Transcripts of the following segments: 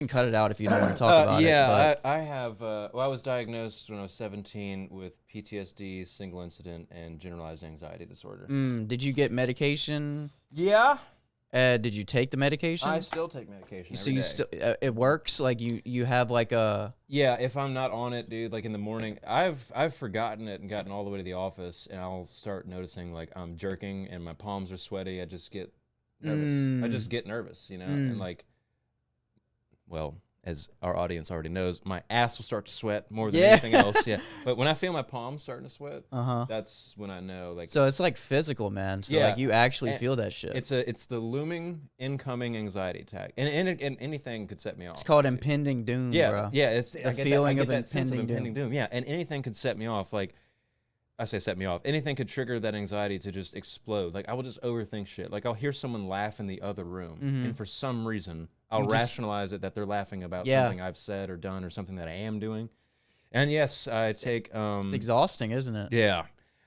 can cut it out if you don't want to talk about it. Yeah, I have. Well, I was diagnosed when I was 17 with PTSD, single incident, and generalized anxiety disorder. Did you get medication? Yeah, Did you take the medication? I still take medication So every you day. still it works? Like you have like a Yeah, if I'm not on it, dude, like in the morning, I've forgotten it and gotten all the way to the office, and I'll start noticing like I'm jerking and my palms are sweaty. I just get nervous. I just get nervous, and like, well, as our audience already knows, my ass will start to sweat more than anything else. Yeah, but when I feel my palms starting to sweat, that's when I know. Like, so it's like physical, man. So like you actually feel that shit. It's the looming incoming anxiety attack, and anything could set me off. It's called impending doom, bro. Yeah, it's the feeling of impending doom. Yeah, and anything could set me off. Like, I say set me off. Anything could trigger that anxiety to just explode. Like, I will just overthink shit. Like, I'll hear someone laugh in the other room, and for some reason, I'll rationalize it that they're laughing about something I've said or done or something that I am doing. And yes, I take... it's exhausting, isn't it? Yeah.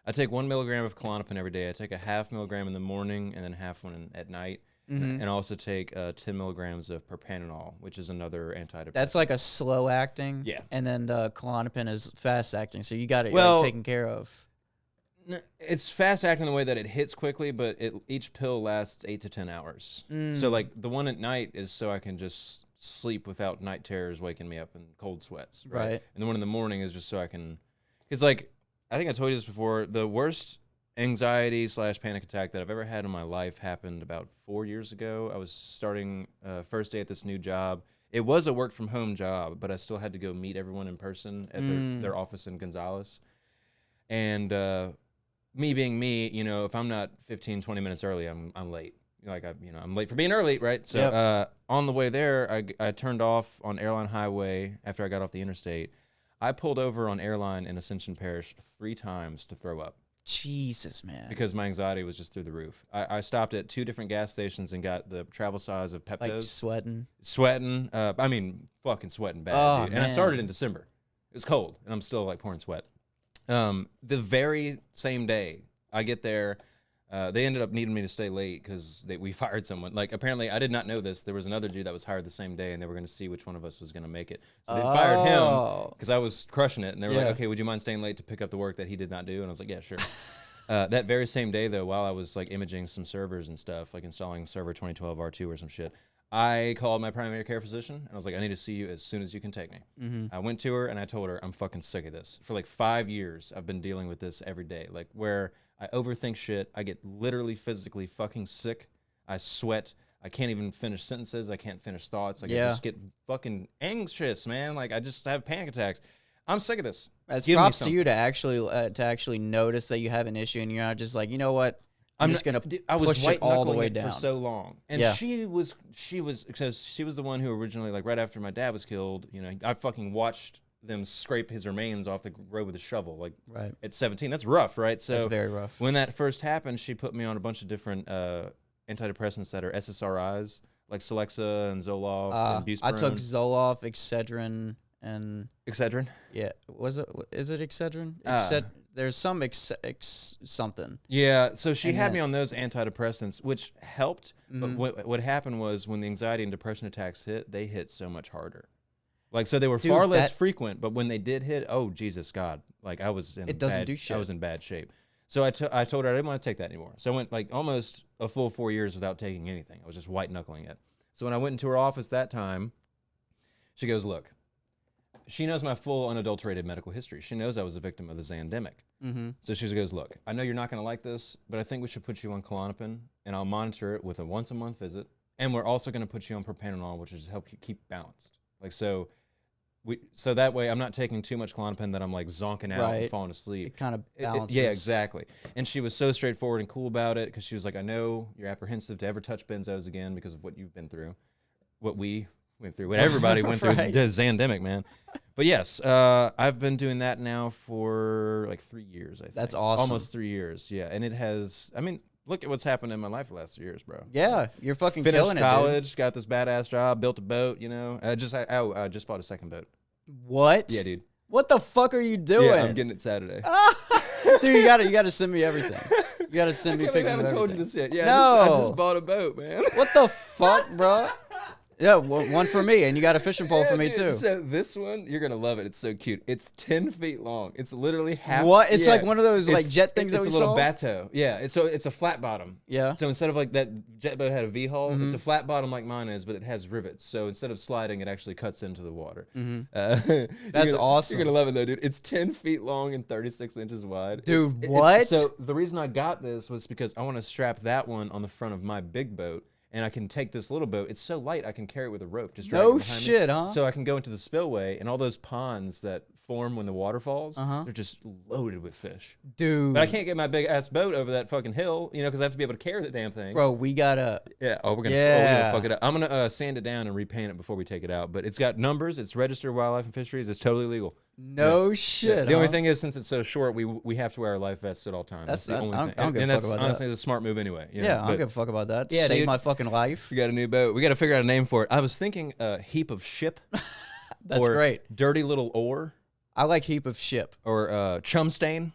I take 1 milligram of Klonopin every day. I take a half milligram in the morning and then half one at night. And I also take 10 milligrams of propranolol, which is another antidepressant. That's like a slow acting. Yeah. And then the Klonopin is fast acting. So you got it taken care of. It's fast acting in the way that it hits quickly, but each pill lasts 8 to 10 hours. So like the one at night is so I can just sleep without night terrors waking me up in cold sweats. Right. And the one in the morning is just so I can, because like, I think I told you this before, the worst anxiety / panic attack that I've ever had in my life happened about 4 years ago. I was starting first day at this new job. It was a work from home job, but I still had to go meet everyone in person at their office in Gonzales. And me being me, if I'm not 15, 20 minutes early, I'm late. Like I'm late for being early, right? So on the way there, I turned off on Airline Highway after I got off the interstate. I pulled over on Airline in Ascension Parish 3 times to throw up. Jesus, man. Because my anxiety was just through the roof. I stopped at 2 different gas stations and got the travel size of Peptos. Like sweating. Fucking sweating bad, Oh, dude. And man. I started in December. It was cold, and I'm still like pouring sweat. The very same day I get there, they ended up needing me to stay late because we fired someone. Like, apparently, I did not know this. There was another dude that was hired the same day, and they were going to see which one of us was going to make it. So they fired him because I was crushing it, and they were like, okay, would you mind staying late to pick up the work that he did not do? And I was like, yeah, sure. That very same day, though, while I was like imaging some servers and stuff, like installing server 2012 R2 or some shit, I called my primary care physician, and I was like, I need to see you as soon as you can take me. I went to her, and I told her, I'm fucking sick of this. For like 5 years, I've been dealing with this every day, like where I overthink shit. I get literally physically fucking sick. I sweat. I can't even finish sentences. I can't finish thoughts. Like, I just get fucking anxious, man. Like, I just have panic attacks. I'm sick of this. It's props to you to actually notice that you have an issue, and you're not just like, you know what? I'm just gonna push it all the way down for so long. And she was because she was the one who originally, like, right after my dad was killed. I fucking watched them scrape his remains off the road with a shovel, like at 17. That's rough, right? So that's very rough. When that first happened, she put me on a bunch of different antidepressants that are SSRIs, like Celexa and Zoloft and Buspirone. I took Zoloft, Excedrin, and Excedrin. Yeah, is it Excedrin? There's some something. Yeah, so she had me on those antidepressants, which helped. But what happened was when the anxiety and depression attacks hit, they hit so much harder. Like, so they were far less frequent, but when they did hit, oh, Jesus God. Like, I was in I was in bad shape. So I told her I didn't want to take that anymore. So I went like almost a full 4 years without taking anything. I was just white knuckling it. So when I went into her office that time, she goes, look, she knows my full unadulterated medical history. She knows I was a victim of the Zandemic. So she goes, look, I know you're not going to like this, but I think we should put you on Klonopin, and I'll monitor it with a once-a-month visit. And we're also going to put you on propranolol, which is to help you keep balanced. Like, so that way I'm not taking too much Klonopin that I'm like zonking out and falling asleep. It kind of balances. Yeah, exactly. And she was so straightforward and cool about it because she was like, I know you're apprehensive to ever touch benzos again because of what you've been through, what we went through, what everybody went through, the Zandemic, man. But yes, I've been doing that now for like 3 years, I think. That's awesome. Almost 3 years, yeah. And it has, I mean, look at what's happened in my life the last 3 years, bro. Yeah, you're fucking Finished killing college, it, got this badass job, built a boat, I just bought a second boat. What? Yeah, dude. What the fuck are you doing? Yeah, I'm getting it Saturday. Dude, you gotta send me everything. You gotta send me pictures of everything. I haven't told you this yet. Yeah, no. I just bought a boat, man. What the fuck, bro? Yeah, one for me, and you got a fishing pole for me dude, too. So this one, you're gonna love it. It's so cute. It's 10 feet long. It's literally half. What? It's like one of those like jet things that we It's a little saw. bateau. Yeah. It's a flat bottom. Yeah. So instead of like that jet boat had a V hull, it's a flat bottom like mine is, but it has rivets. So instead of sliding, it actually cuts into the water. That's awesome. You're gonna love it though, dude. It's 10 feet long and 36 inches wide. Dude, what? So the reason I got this was because I want to strap that one on the front of my big boat. And I can take this little boat. It's so light, I can carry it with a rope. Just drag it behind me. Huh? So I can go into the spillway, and all those ponds that form when the water falls, they're just loaded with fish. Dude. But I can't get my big-ass boat over that fucking hill, because I have to be able to carry that damn thing. Bro, we gotta... Yeah, we're gonna fuck it up. I'm gonna sand it down and repaint it before we take it out. But it's got numbers. It's registered wildlife and fisheries. It's totally legal. No shit. The only thing is, since it's so short, we have to wear our life vests at all times. That's the only thing. I don't give a fuck about honestly a smart move anyway. I don't give a fuck about that. Yeah, Save my fucking life. We got a new boat. We got to figure out a name for it. I was thinking heap of ship. That's great. Dirty little oar. I like heap of ship. Or chum stain.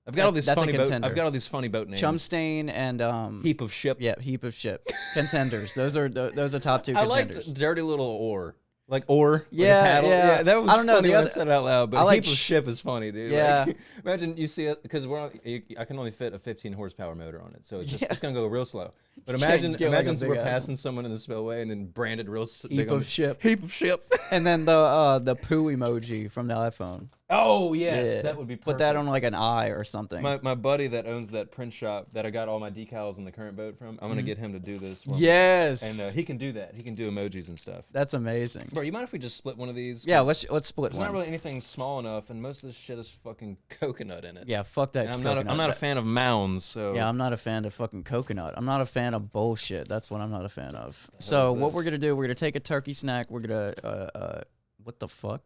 I've got all these funny boat. I've got all these funny boat names. Chum stain and heap of ship. Yeah, heap of ship. Contenders. Those are top two contenders. I liked dirty little oar. Like oar, yeah, like a paddle. Yeah. That was funny when I said it out loud, but like heap of ship is funny, dude. Yeah. Like, imagine you see it, because I can only fit a 15 horsepower motor on it, so it's just it's gonna go real slow. But imagine we're passing someone in the spillway and then branded real heap of ship. Heap of ship. And then the poo emoji from the iPhone. Oh yes, that would be perfect. Put that on like an eye or something. My buddy that owns that print shop that I got all my decals in the current boat from, I'm gonna get him to do this. Yes. And he can do that. He can do emojis and stuff. That's amazing. Bro, you mind if we just split one of these? Yeah, let's split There's one. not really anything small enough, and most of this shit is fucking coconut in it. Yeah, fuck that. And I'm not a fan of mounds. So yeah, I'm not a fan of fucking coconut. I'm not a fan of bullshit. That's what I'm not a fan of. So what we're gonna do? We're gonna take a turkey snack. We're gonna what the fuck?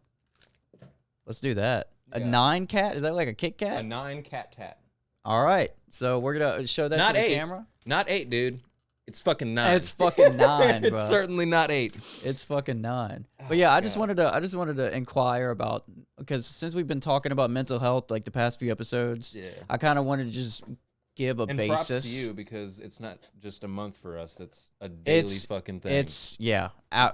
Let's do that. A 9 cat? Is that like a Kit Kat? A 9 cat tat. All right. So we're gonna show that not to the 8. camera. Not 8, dude. It's fucking 9. It's fucking 9, bro. It's certainly not 8. It's fucking 9. But yeah, I just wanted to inquire about, because since we've been talking about mental health like the past few episodes, I kind of wanted to just give a basis. Props to you, because it's not just a month for us. It's a daily fucking thing. It's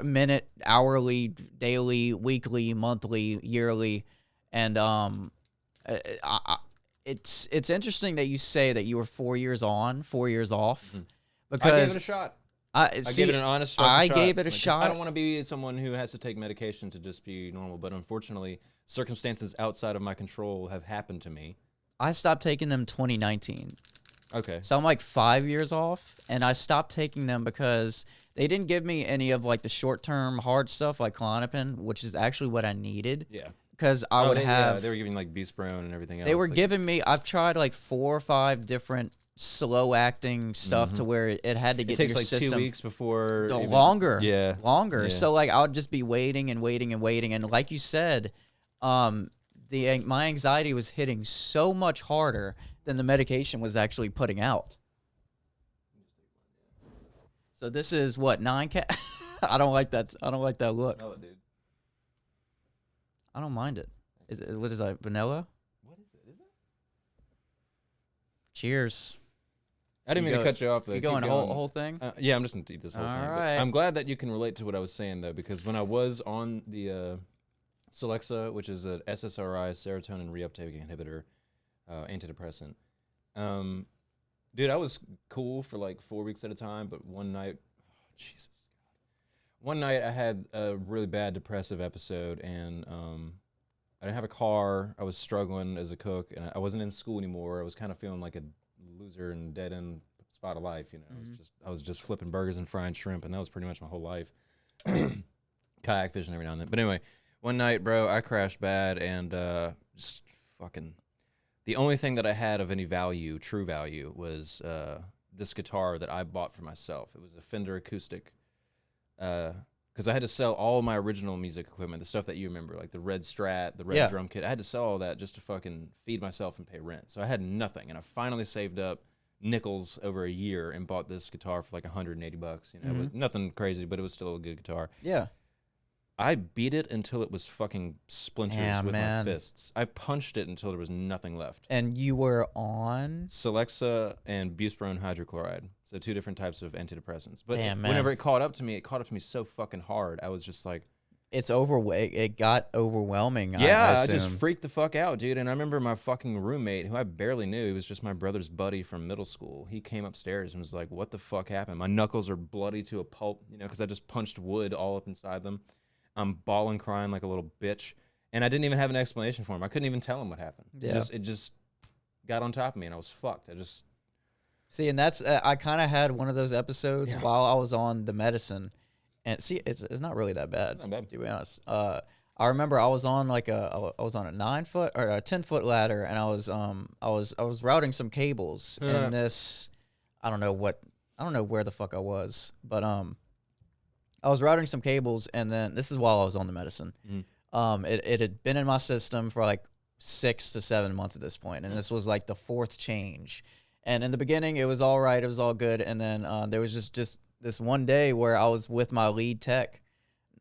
minute, hourly, daily, weekly, monthly, yearly, and it's interesting that you say that you were 4 years on, 4 years off, because I gave it a shot. I gave it an honest shot. I gave it a shot. I don't want to be someone who has to take medication to just be normal, but unfortunately, circumstances outside of my control have happened to me. I stopped taking them 2019. Okay. So I'm like 5 years off, and I stopped taking them because they didn't give me any of like the short-term hard stuff like Klonopin, which is actually what I needed. Yeah. Because I would have... Yeah, they were giving like Beastbrone and everything else. They were giving me... I've tried like 4 or 5 different slow-acting stuff to where it had to get your system... It takes like 2 weeks before... Longer. Yeah. Longer. Yeah. So like I would just be waiting and waiting and waiting. And like you said, my anxiety was hitting so much harder than the medication was actually putting out. So this is what, 9 cat? I don't like that. I don't like that look. Smell it, dude. I don't mind it. What is that? Vanilla? What is it? Is it? Cheers. I didn't mean to cut you off though. You going whole thing? Yeah, I'm just gonna eat this whole thing. All right. I'm glad that you can relate to what I was saying though, because when I was on the Celexa, which is a SSRI, serotonin reuptake inhibitor, antidepressant. Dude, I was cool for like 4 weeks at a time, but one night, one night I had a really bad depressive episode, and I didn't have a car. I was struggling as a cook, and I wasn't in school anymore. I was kind of feeling like a loser and dead end spot of life, you know. I was just flipping burgers and frying shrimp, and that was pretty much my whole life. Kayak fishing every now and then. But anyway, one night, bro, I crashed bad, and just fucking... The only thing that I had of any value, true value, was this guitar that I bought for myself. It was a Fender acoustic, because I had to sell all my original music equipment, the stuff that you remember, like the red Strat, the red drum kit. I had to sell all that just to fucking feed myself and pay rent. So I had nothing, and I finally saved up nickels over a year and bought this guitar for like $180. You know, it was nothing crazy, but it was still a good guitar. Yeah. I beat it until it was fucking splinters with my fists. I punched it until there was nothing left. And you were on? Celexa and Buspirone hydrochloride. So 2 different types of antidepressants. But Damn, man. whenever it caught up to me so fucking hard. I was just like, It's overweight. It got overwhelming. yeah, I I just assume. freaked the fuck out, dude. And I remember my fucking roommate, who I barely knew, he was just my brother's buddy from middle school. He came upstairs and was like, what the fuck happened? My knuckles are bloody to a pulp, because I just punched wood all up inside them. I'm bawling, crying like a little bitch. And I didn't even have an explanation for him. I couldn't even tell him what happened. Yeah. It just got on top of me, and I was fucked. See, and that's I kind of had one of those episodes Yeah. while I was on the medicine, and see, it's not really that bad. Not bad. To be honest. I remember I was on like a 9-foot or a 10-foot ladder, and I was routing some cables in this. I don't know where the fuck I was, but I was routing some cables, and then this is while I was on the medicine. It had been in my system for like 6 to 7 months at this point, and this was like the 4th change. And in the beginning, it was all right, it was all good, and then there was just this one day where I was with my lead tech.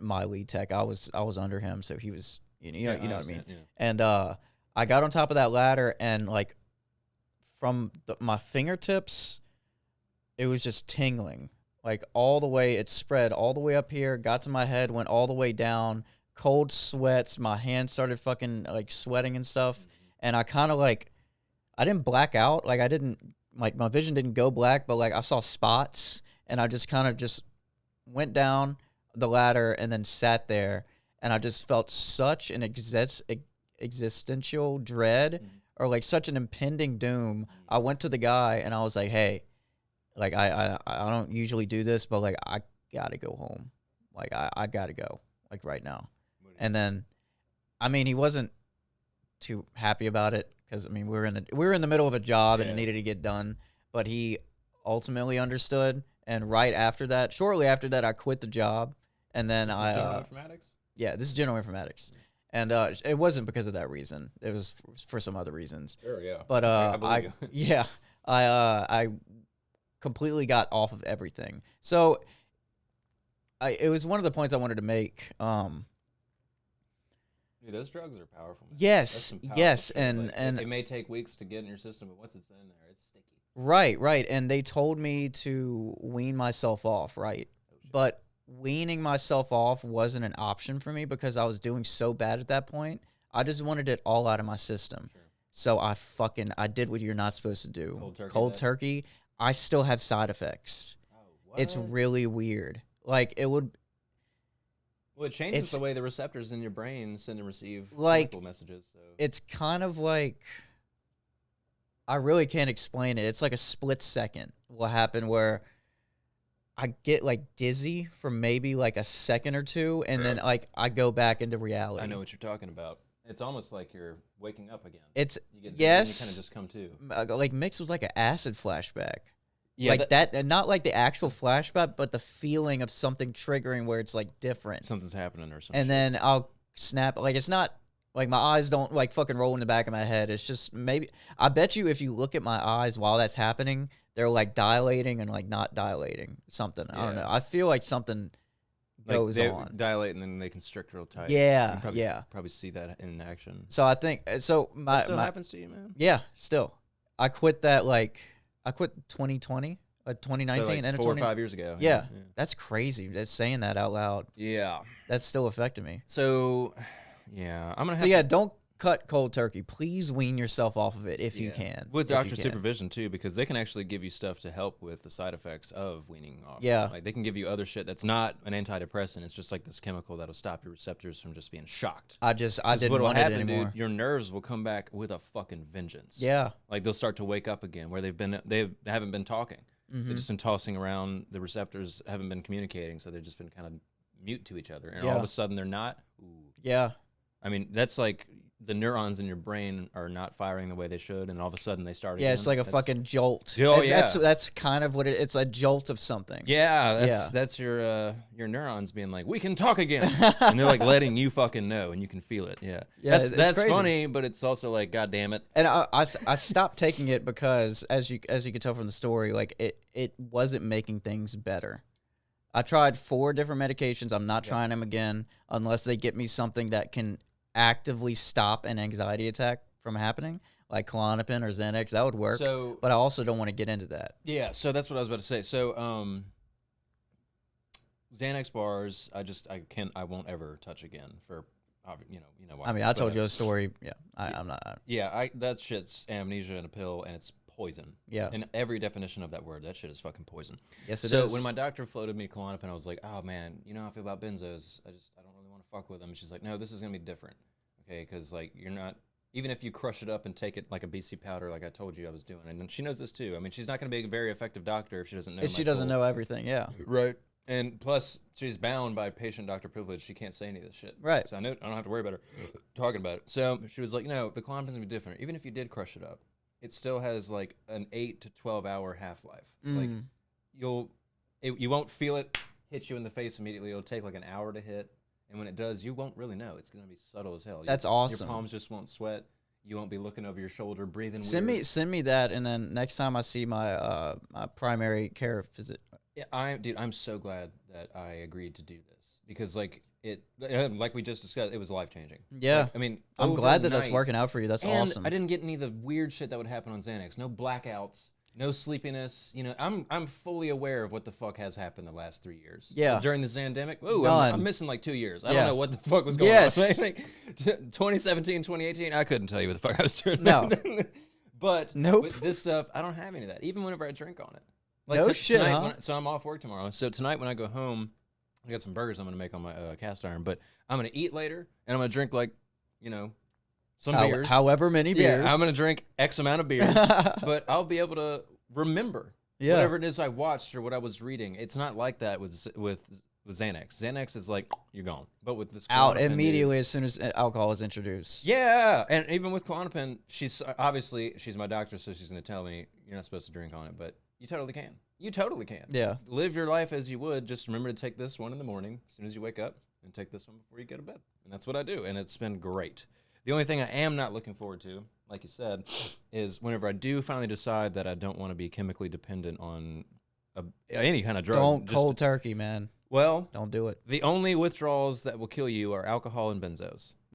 I was under him, so he was, you know what I mean. Yeah. And I got on top of that ladder, and like from my fingertips, it was just tingling, like all the way. It spread all the way up here, got to my head, went all the way down. Cold sweats, my hands started fucking like sweating and stuff, and I kind of like, I didn't black out, like I didn't, like my vision didn't go black, but like I saw spots, and I just kind of just went down the ladder and then sat there, and I just felt such an existential dread, or like such an impending doom. I went to the guy and I was like, hey, like I don't usually do this, but like I gotta go home, like I gotta go, like right now. And then, I mean, he wasn't too happy about it, because I mean we were in the middle of a job and it needed to get done, but he ultimately understood. And right after that, shortly after that, I quit the job, and then General informatics. Yeah, this is general informatics, and it wasn't because of that reason. It was for some other reasons. Sure, yeah. But I believe you. I completely got off of everything. So it was one of the points I wanted to make. Dude, those drugs are powerful, man. Yes, yes, shit. and Like, and it may take weeks to get in your system, but once it's in there, it's sticky. right, and they told me to wean myself off, right? But weaning myself off wasn't an option for me because I was doing so bad at that point. I just wanted it all out of my system. Sure. So I did what you're not supposed to do. Cold turkey. I still have side effects. Oh, what? It's really weird. Like it would. Well, it changes the way the receptors in your brain send and receive like chemical messages. So it's kind of like, I really can't explain it. It's like a split second will happen where I get like dizzy for maybe like a second or two, and then like I go back into reality. I know what you're talking about. It's almost like you're waking up again. It's you get yes, and you kind of just come to. Like mixed with like an acid flashback. Yeah, like that, not like the actual flashback, but the feeling of something triggering where it's like different. Something's happening or something. And then I'll snap. Like it's not like my eyes don't like fucking roll in the back of my head. It's just maybe, I bet you if you look at my eyes while that's happening, they're like dilating and like not dilating. Something. Yeah. I don't know. I feel like something goes on. Dilate and then they constrict real tight. Yeah, probably see that in action. So I think so. That still happens to you, man. Yeah, still. I quit 2020, 2019, so like and 4 or 5 years ago. Yeah, that's crazy. That's saying that out loud. Yeah, that's still affecting me. So, yeah, I'm gonna. Don't cut cold turkey. Please wean yourself off of it if you can. With doctor supervision too, because they can actually give you stuff to help with the side effects of weaning off. Yeah, like they can give you other shit that's not an antidepressant. It's just like this chemical that'll stop your receptors from just being shocked. I didn't want it anymore. Dude, your nerves will come back with a fucking vengeance. Yeah, like they'll start to wake up again where they haven't been talking. Mm-hmm. They've just been tossing around. The receptors haven't been communicating, so they've just been kind of mute to each other. And all of a sudden they're not. Ooh. Yeah, I mean that's like. The neurons in your brain are not firing the way they should, and all of a sudden they start. Yeah, it's like a fucking jolt. Oh, that's kind of what it's a jolt of something. Yeah, that's your neurons being like, we can talk again, and they're like letting you fucking know, and you can feel it. Yeah, that's funny, but it's also like, god damn it. And I stopped taking it because as you can tell from the story, like it wasn't making things better. I tried 4 different medications. I'm not trying them again unless they get me something that can actively stop an anxiety attack from happening. like Klonopin or Xanax, that would work. So, but I also don't want to get into that. yeah, so that's what I was about to say. So, Xanax bars, I won't ever touch again for, why. I mean, I told you a story. Yeah, I'm not. Yeah, that shit's amnesia in a pill, and it's poison. Yeah. In every definition of that word, that shit is fucking poison. Yes, it is. So when my doctor floated me Klonopin, I was like, oh man, you know how I feel about benzos. I don't really want to fuck with them. And she's like, no, this is gonna be different, okay? Because like you're not, even if you crush it up and take it like a BC powder, like I told you I was doing, and she knows this too. I mean, she's not gonna be a very effective doctor if she doesn't know. If she doesn't know everything, yeah. Right. And plus, she's bound by patient-doctor privilege. She can't say any of this shit. Right. So I don't have to worry about her talking about it. So she was like, no, the Klonopin's gonna be different. Even if you did crush it up, it still has like an 8 to 12 hour half-life. So like you won't feel it hit you in the face immediately. It'll take like an hour to hit, and when it does, you won't really know. It's gonna be subtle as hell. That's awesome. Your palms just won't sweat. You won't be looking over your shoulder, breathing. Send me that, and then next time I see my my primary care visit. Yeah, I'm so glad that I agreed to do this because like like we just discussed, it was life changing. Yeah, like, I mean, I'm glad that that's working out for you. That's awesome. I didn't get any of the weird shit that would happen on Xanax. No blackouts, no sleepiness. You know, I'm fully aware of what the fuck has happened the last 3 years. Yeah, during the Zandemic. Ooh, I'm missing like 2 years. I don't know what the fuck was going on. Like, 2017, 2018, I couldn't tell you what the fuck I was doing. No, but with this stuff, I don't have any of that. Even whenever I drink on it. Like no shit, tonight, so I'm off work tomorrow. So tonight when I go home, I got some burgers I'm going to make on my cast iron. But I'm going to eat later, and I'm going to drink, like, some beers. However many beers. Yeah, I'm going to drink X amount of beers. But I'll be able to remember whatever it is I watched or what I was reading. It's not like that with Xanax. Xanax is like, you're gone. But with this out immediately as soon as alcohol is introduced. Yeah, and even with Klonopin, she's my doctor, so she's going to tell me, you're not supposed to drink on it, but you totally can. You totally can. Yeah. Live your life as you would. Just remember to take this one in the morning as soon as you wake up, and take this one before you go to bed. And that's what I do, and it's been great. The only thing I am not looking forward to, like you said, is whenever I do finally decide that I don't want to be chemically dependent on any kind of drug. Don't cold turkey, man. Well, don't do it. The only withdrawals that will kill you are alcohol and benzos.